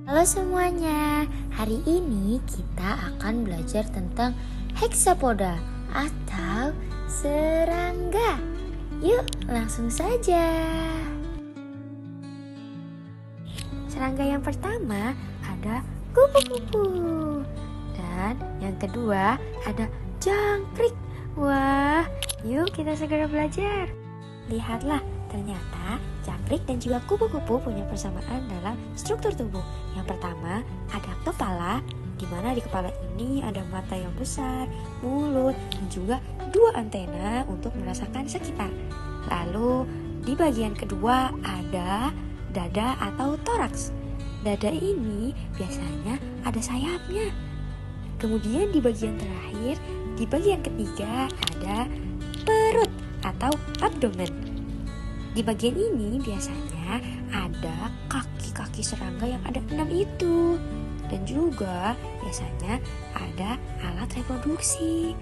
Halo semuanya, hari ini kita akan belajar tentang hexapoda atau serangga. Yuk langsung saja. Serangga yang pertama ada kupu-kupu. Dan yang kedua ada jangkrik. Wah, yuk kita segera belajar. Lihatlah, ternyata jangkrik dan juga kupu-kupu punya persamaan dalam struktur tubuh. Yang pertama, ada kepala, di mana di kepala ini ada mata yang besar, mulut, dan juga dua antena untuk merasakan sekitar. Lalu, di bagian kedua ada dada atau toraks. Dada ini biasanya ada sayapnya. Kemudian di bagian terakhir, di bagian ketiga ada perut atau abdomen. Di bagian ini biasanya ada kaki-kaki serangga yang ada 6 itu. Dan juga biasanya ada alat reproduksi.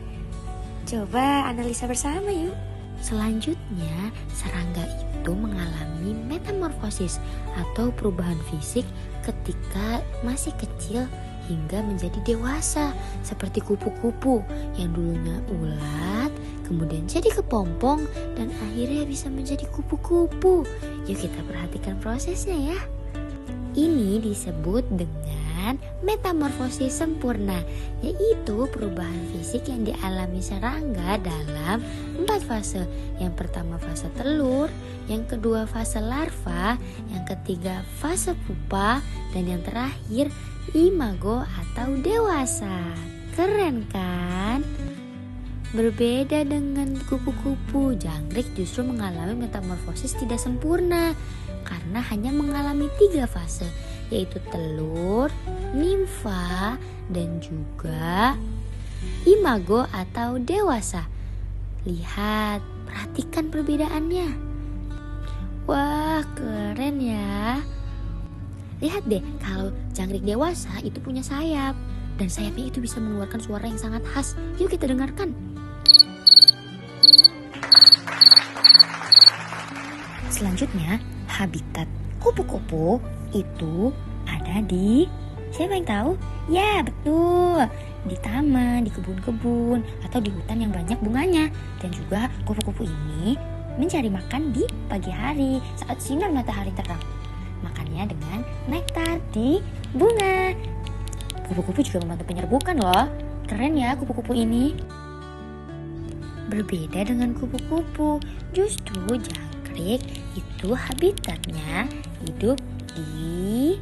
Coba analisa bersama yuk. Selanjutnya, serangga itu mengalami metamorfosis atau perubahan fisik ketika masih kecil hingga menjadi dewasa, seperti kupu-kupu yang dulunya ulat, kemudian jadi kepompong, dan akhirnya bisa menjadi kupu-kupu. Yuk kita perhatikan prosesnya ya. Ini disebut dengan metamorfosis sempurna, yaitu perubahan fisik yang dialami serangga dalam 4 fase. Yang pertama fase telur, yang kedua fase larva, yang ketiga fase pupa, dan yang terakhir imago atau dewasa. Keren kan? Berbeda dengan kupu-kupu, jangkrik justru mengalami metamorfosis tidak sempurna karena hanya mengalami 3 fase, yaitu telur, nimfa, dan juga imago atau dewasa. Lihat, perhatikan perbedaannya. Wah, keren ya. Lihat deh, kalau jangkrik dewasa itu punya sayap, dan sayapnya itu bisa mengeluarkan suara yang sangat khas. Yuk kita dengarkan. Selanjutnya, habitat kupu-kupu itu ada di, siapa yang tahu? Ya, betul, di taman, di kebun-kebun, atau di hutan yang banyak bunganya. Dan juga kupu-kupu ini mencari makan di pagi hari saat sinar matahari terang. Makannya dengan nektar di bunga. Kupu-kupu juga membantu penyerbukan loh. Keren ya kupu-kupu ini. Berbeda dengan kupu-kupu, justru jangkrik itu habitatnya hidup di,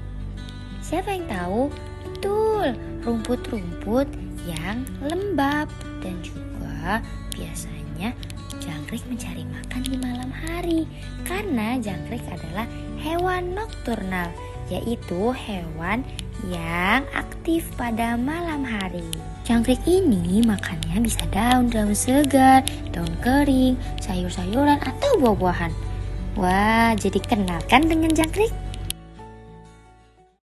siapa yang tahu? Betul, rumput-rumput yang lembab. Dan juga biasanya jangkrik mencari makan di malam hari karena jangkrik adalah hewan nokturnal, yaitu hewan yang aktif pada malam hari. Jangkrik ini makannya bisa daun-daun segar, daun kering, sayur-sayuran, atau buah-buahan. Wah, jadi kenal kan dengan jangkrik?